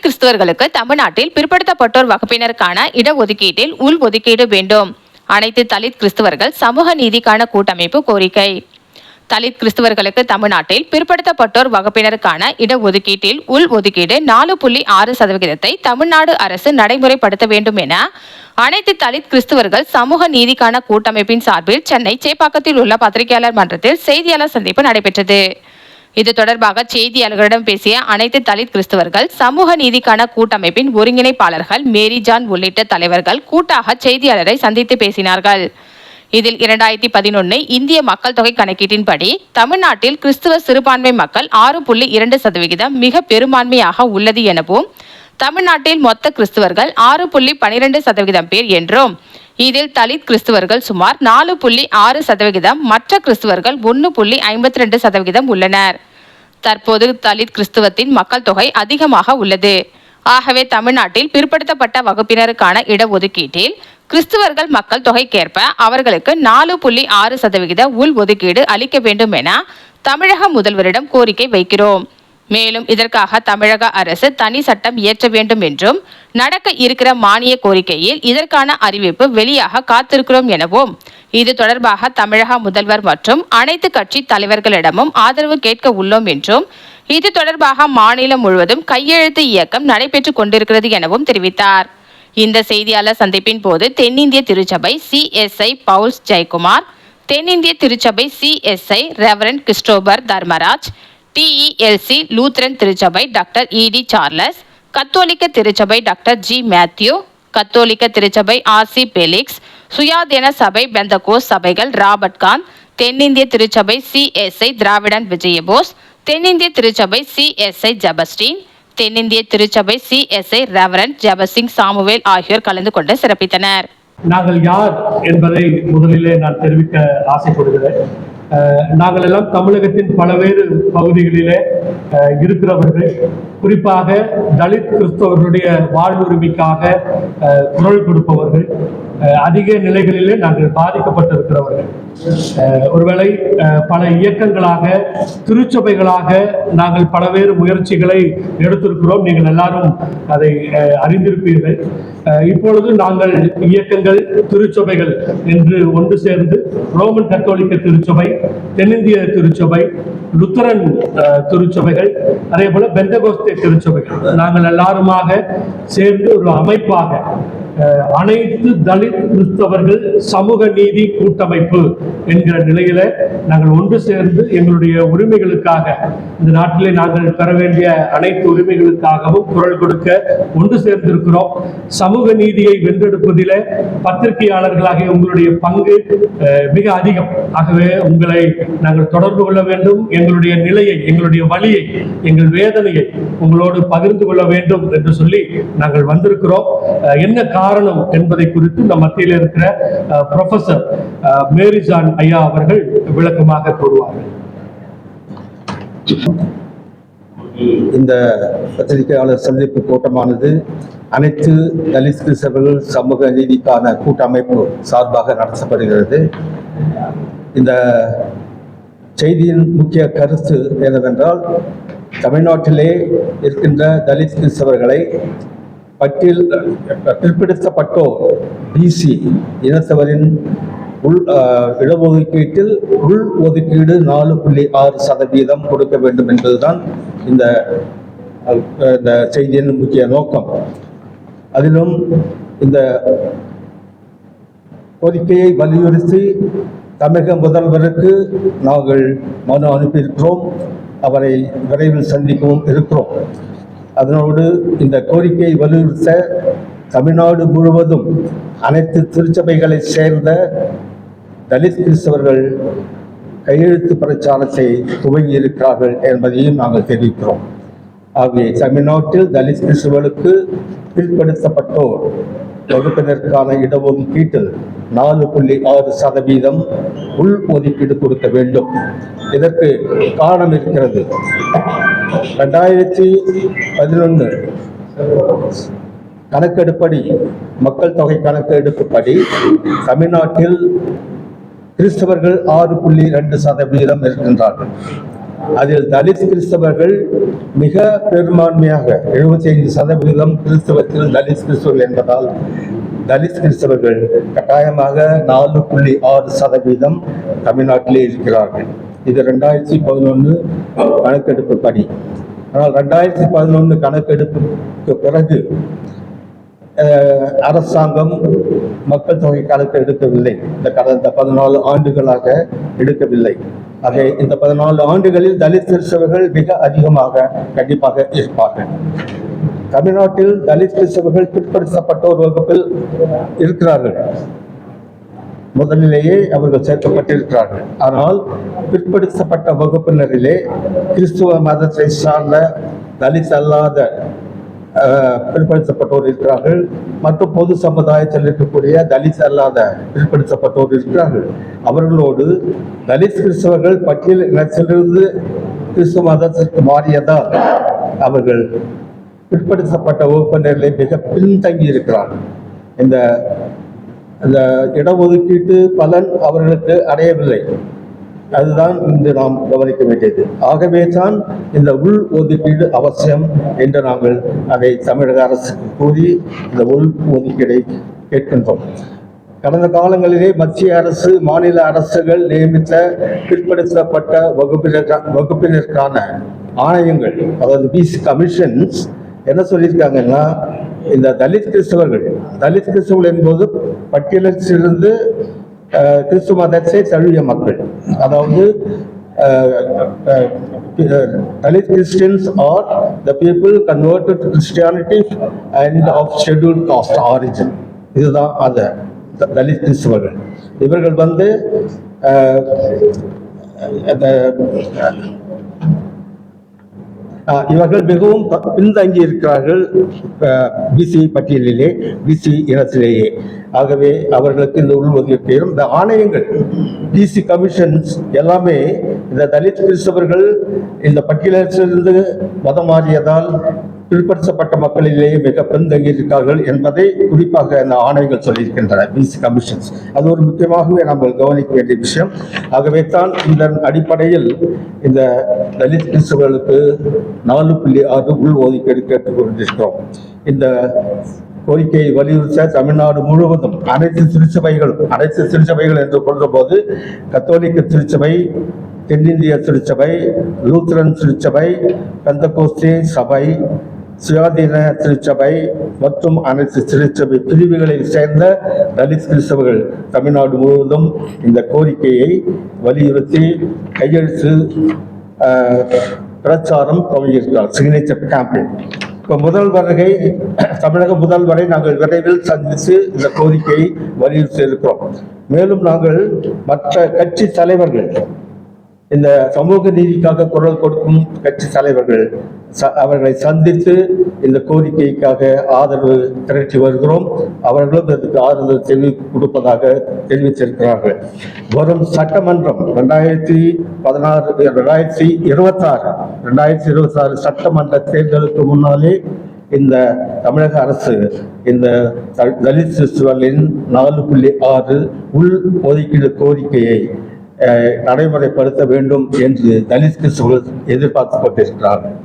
தலித் கிறிஸ்தவர்களுக்கு தமிழ்நாட்டில் பிற்படுத்தப்பட்டோர் வகுப்பினருக்கான இடஒதுக்கீட்டில் உள்ஒதுக்கீடு வேண்டும். அனைத்து தலித் கிறிஸ்தவர்கள் சமூக நீதிக்கான கூட்டமைப்பு கோரிக்கை. தலித் கிறிஸ்தவர்களுக்கு தமிழ்நாட்டில் பிற்படுத்தப்பட்டோர் வகுப்பினருக்கான இடஒதுக்கீட்டில் உள்ஒதுக்கீடு 4.6% தமிழ்நாடு அரசு நடைமுறைப்படுத்த வேண்டும் என அனைத்து தலித் கிறிஸ்தவர்கள் சமூக நீதிக்கான கூட்டமைப்பின் சார்பில் சென்னை சேப்பாக்கத்தில் உள்ள பத்திரிகையாளர் மன்றத்தில் செய்தியாளர் சந்திப்பு நடைபெற்றது. இது தொடர்பாக செய்தியாளர்களிடம் பேசிய அனைத்து தலித் கிறிஸ்தவர்கள் சமூக நீதிக்கான கூட்டமைப்பின் ஒருங்கிணைப்பாளர்கள் மேரி ஜான் உள்ளிட்ட தலைவர்கள் கூட்டாக செய்தியாளரை சந்தித்து பேசினார்கள். இதில் 2011 இந்திய மக்கள் தொகை கணக்கீட்டின்படி தமிழ்நாட்டில் கிறிஸ்துவ சிறுபான்மை மக்கள் 6.2% மிக பெரும்பான்மையாக உள்ளது எனவும், தமிழ்நாட்டில் மொத்த கிறிஸ்தவர்கள் 6.12% பேர் என்றும், இதில் தலித் கிறிஸ்தவர்கள் சுமார் 4.6%, மற்ற கிறிஸ்தவர்கள் 1.52% உள்ளனர். தற்போது தலித் கிறிஸ்தவத்தின் மக்கள் தொகை அதிகமாக உள்ளது. ஆகவே தமிழ்நாட்டில் பிற்படுத்தப்பட்ட வகுப்பினருக்கான இடஒதுக்கீட்டில் கிறிஸ்தவர்கள் மக்கள் தொகைக்கேற்ப அவர்களுக்கு 4.6% உள்ஒதுக்கீடு அளிக்க வேண்டும் என தமிழக முதல்வரிடம் கோரிக்கை வைக்கிறோம். மேலும் இதற்காக தமிழக அரசு தனி சட்டம் இயற்ற வேண்டும் என்றும், நடக்க இருக்கிற மானிய கோரிக்கையில் இதற்கான அறிவிப்பு வெளியாக காத்திருக்கிறோம் எனவும், இது தொடர்பாக தமிழக முதல்வர் மற்றும் அனைத்து கட்சி தலைவர்களிடமும் ஆதரவு கேட்க உள்ளோம் என்றும், இது தொடர்பாக மாநிலம் முழுவதும் கையெழுத்து இயக்கம் நடைபெற்றுக் கொண்டிருக்கிறது எனவும் தெரிவித்தார். இந்த செய்தியாளர் சந்திப்பின் போது தென்னிந்திய திருச்சபை CSI பவுல்ஸ் ஜெயக்குமார், தென்னிந்திய திருச்சபை CSI reverend Christopher Dharmaraj, TELC Lutheran திருச்சபை டாக்டர் ED சார்லஸ், கத்தோலிக்க திருச்சபை டாக்டர் G மேத்யூ, கத்தோலிக்க திருச்சபை RC பெலிக்ஸ், சுயாதீன சபை பெந்தகோஸ் சபைகள் ராபர்ட் கான், தென்னிந்திய திருச்சபை CSI திராவிடன் விஜயபோஸ், தென்னிந்திய திருச்சபை CSI ஜபஸ்டீன், தென்னிந்திய திருச்சபை CSI ரெவரண்ட் ஜபசிங் சாமுவேல் ஆகியோர் கலந்து கொண்டு சிறப்பித்தனர். நாங்கள் யார் என்பதை முதலிலே நான் தெரிவிக்க ஆசைப்படுகிறேன். நாங்கள் எல்லாம் தமிழகத்தின் பல்வேறு பகுதிகளிலே இருக்கிறவர்கள், குறிப்பாக தலித் கிறிஸ்தவர்களுடைய வாழ்வுரிமைக்காக குரல் கொடுப்பவர்கள், அதிக நிலைகளிலே நாங்கள் பாதிக்கப்பட்டிருக்கிறவர்கள். ஒருவேளை பல இயக்கங்களாக திருச்சபைகளாக நாங்கள் பல்வேறு முயற்சிகளை எடுத்திருக்கிறோம். நீங்கள் எல்லாரும் அதை அறிந்திருப்பீர்கள். இப்பொழுது நாங்கள் இயக்கங்கள் திருச்சபைகள் என்று ஒன்று சேர்ந்து ரோமன் கத்தோலிக்க திருச்சபை, தென்னிந்திய திருச்சபை, லுத்தரன் திருச்சபைகள், அதே போல பெந்தகோஸ்தே திருச்சபைகள், நாங்கள் எல்லாருமாக சேர்ந்து ஒரு அமைப்பாக அனைத்து தலித் கிறிஸ்தவர்கள் சமூக நீதி கூட்டமைப்பு என்கிற நிலையில நாங்கள் ஒன்று சேர்ந்து எங்களுடைய உரிமைகளுக்காக, இந்த நாட்டிலே நாங்கள் பெற வேண்டிய அனைத்து உரிமைகளுக்காகவும் குரல் கொடுக்க ஒன்று சேர்ந்திருக்கிறோம். சமூக நீதியை வென்றெடுப்பதிலே பத்திரிகையாளர்களாக உங்களுடைய பங்கு மிக அதிகம். ஆகவே உங்களை நாங்கள் தொடர்பு கொள்ள வேண்டும். எங்களுடைய நிலையை, எங்களுடைய வலியை, எங்கள் வேதனையை உங்களோடு பகிர்ந்து கொள்ள வேண்டும் என்று சொல்லி நாங்கள் வந்திருக்கிறோம். என்ன காரணம் என்பதை குறித்து நம் மத்தியில் இருக்கிற ப்ரொஃபசர் மேரி ஜான் ஐயா அவர்கள் விளக்கமாக கூறுவார்கள். இந்த பத்திரிகையாளர் சந்திப்பு கூட்டமானது அனைத்து தலித் கிறிஸ்தவர்கள் சமூக நீதிக்கான கூட்டமைப்பு சார்பாக நடத்தப்படுகிறது. இந்த செய்தியின் முக்கிய கருத்து என்னவென்றால், தமிழ்நாட்டிலே இருக்கின்ற தலித் கிறிஸ்தவர்களை பிற்படுத்தப்பட்டோர் BC இனத்தவரின் இடஒதுக்கீட்டில் உள் ஒதுக்கீடு 4.6% கொடுக்க வேண்டும் என்பதுதான் இந்த செய்தியின் முக்கிய நோக்கம். அதிலும் இந்த கோரிக்கையை வலியுறுத்தி தமிழக முதல்வருக்கு நாங்கள் மனு அனுப்பியிருக்கிறோம். அவரை விரைவில் சந்திக்கவும் இருக்கிறோம். அதனோடு இந்த கோரிக்கையை வலியுறுத்த தமிழ்நாடு முழுவதும் அனைத்து திருச்சபைகளை சேர்ந்த தலித் கிறிஸ்தவர்கள் கையெழுத்து பிரச்சாரத்தை துவங்கி இருக்கிறார்கள் என்பதையும் நாங்கள் தெரிவிக்கிறோம். ஆகவே தமிழ்நாட்டில் தலித் கிறிஸ்தவர்களுக்கு பிற்படுத்தப்பட்டோர் வகுப்பினருக்கான இடஒதுக்கீட்டில் 4.6% உள் ஒதுக்கீடு கொடுக்க வேண்டும். இதற்கு காரணம் இருக்கிறது. 2011 கணக்கெடுப்படி, மக்கள் தொகை கணக்கெடுப்புப்படி தமிழ்நாட்டில் கிறிஸ்தவர்கள் 6.2% இருக்கின்றார்கள். அதில் தலித் கிறிஸ்தவர்கள் மிக பெரும்பான்மையாக 75% கிறிஸ்தவத்தில் தலித் கிறிஸ்தவர்கள் என்பதால் தலித் கிறிஸ்தவர்கள் கட்டாயமாக 4.6% தமிழ்நாட்டிலே இருக்கிறார்கள். இது 2011 கணக்கெடுப்பு படி. ஆனால் 2011 கணக்கெடுப்புக்கு பிறகு அரசாங்கம் மக்கள் தொகை கணக்கு எடுக்கவில்லை. இந்த கடந்த 14 ஆண்டுகளாக எடுக்கவில்லை. ஆக இந்த 14 ஆண்டுகளில் தலித் கிறிஸ்தவர்கள் மிக அதிகமாக கண்டிப்பாக இருப்பார்கள். தமிழ்நாட்டில் தலித் கிறிஸ்தவர்கள் பிற்படுத்தப்பட்டோர் வகுப்பில் இருக்கிறார்கள். முதலிலேயே அவர்கள் சேர்க்கப்பட்டிருக்கிறார்கள். ஆனால் பிற்படுத்தப்பட்ட வகுப்பினரிலே கிறிஸ்துவ மதத்தை சார்ந்த தலித் அல்லாத பிற்படுத்தப்பட்டோர் இருக்கிறார்கள். மற்றும் பொது சமுதாயத்தில் இருக்கக்கூடிய தலித் அல்லாத பிற்படுத்தப்பட்டோர் இருக்கிறார்கள். அவர்களோடு தலித் கிறிஸ்தவர்கள் பட்டியல் இனத்திலிருந்து கிறிஸ்துவ மதத்திற்கு மாறியதால் அவர்கள் பிற்படுத்தப்பட்ட வகுப்பினரிலே மிக பின்தங்கி இருக்கிறார்கள். இந்த இடஒதுக்கீட்டு பலன் அவர்களுக்கு அடையவில்லை. அதுதான் இன்று நாம் கவனிக்க வேண்டியது. ஆகவே தான் இந்த உள் ஒதுக்கீடு அவசியம் என்று நாங்கள் அதை தமிழக அரசுக்கு கூறி இந்த உள் ஒதுக்கீடை கேட்கின்றோம். கடந்த காலங்களிலே மத்திய அரசு மாநில அரசுகள் நியமித்த பிற்படுத்தப்பட்ட வகுப்பினருக்கான ஆணையங்கள், அதாவது பிசி கமிஷன்ஸ் என்ன சொல்லியிருக்காங்கன்னா, இந்த தலித் கிறிஸ்தவர்கள் என்பது பட்டியலிலிருந்து கிறிஸ்துவ மதத்தை தழுவிய மக்கள், அதாவது Dalit Christians are the people converted to Christianity and of scheduled caste origin. இதுதான் அது தலித் கிறிஸ்தவர்கள். இவர்கள் இவர்கள் மிகவும் பின்தங்கி இருக்கிறார்கள் பிசி பட்டியலிலே, பிசி இனத்திலேயே. ஆகவே அவர்களுக்கு இந்த உள்ஒதுக்கீடும் இந்த ஆணையங்கள் பிசி கமிஷன்ஸ் எல்லாமே இந்த தலித் கிறிஸ்தவர்கள் இந்த பட்டியலிலிருந்து மதம் மாறியதால் பிற்படுத்தப்பட்ட மக்களிலேயே மிக பின்தங்கி இருக்கிறார்கள் என்பதை குறிப்பாக இந்த ஆணையங்கள் சொல்லியிருக்கின்றன, பிசி கமிஷன்ஸ். அது ஒரு முக்கியமாகவே நாம் கவனிக்க வேண்டிய விஷயம். ஆகவே தான் இந்த அடிப்படையில் இந்த தலித் கிறிஸ்தவர்களுக்கு 4.6 உள் ஒதுக்கீடு கேட்டுக் கொண்டிருக்கிறோம். இந்த கோரிக்கையை வலியுறுத்த தமிழ்நாடு முழுவதும் அனைத்து திருச்சபைகள் என்று கொள்ளும்போது கத்தோலிக்க திருச்சபை, தென்னிந்திய திருச்சபை, லூத்தரன் திருச்சபை, பெந்தகோஸ்தே சபை, சுயாதீன திருச்சபை மற்றும் அனைத்து திருச்சபை பிரிவுகளில் சேர்ந்த தலித் கிறிஸ்தவர்கள் தமிழ்நாடு முழுவதும் இந்த கோரிக்கையை வலியுறுத்தி கையெழுத்து பிரச்சாரம் துவங்கியிருக்கிறார், சிக்னேச்சர் கேம்பெயின். இப்போ தமிழக முதல்வரை நாங்கள் விரைவில் சந்தித்து இந்த கோரிக்கையை வலியுறுத்தி இருக்கிறோம். மேலும் நாங்கள் மற்ற கட்சி தலைவர்கள், இந்த சமூக நீதிக்காக குரல் கொடுக்கும் கட்சி தலைவர்கள் அவர்களை சந்தித்து இந்த கோரிக்கைக்காக ஆதரவு திரட்டி வருகிறோம். அவர்களும் இதற்கு ஆதரவு கொடுப்பதாக தெரிவித்திருக்கிறார்கள். வரும் சட்டமன்றம் 2026 சட்டமன்ற தேர்தலுக்கு முன்னாலே இந்த தமிழக அரசு இந்த தலித் கிறிஸ்தவர்களின் 4.6 உள் ஒதுக்கீடு கோரிக்கையை நடைமுறைப்படுத்த வேண்டும் என்று தலித் கிறிஸ்தவர்கள் எதிர்பார்த்து கொண்டிருக்கிறார்கள்.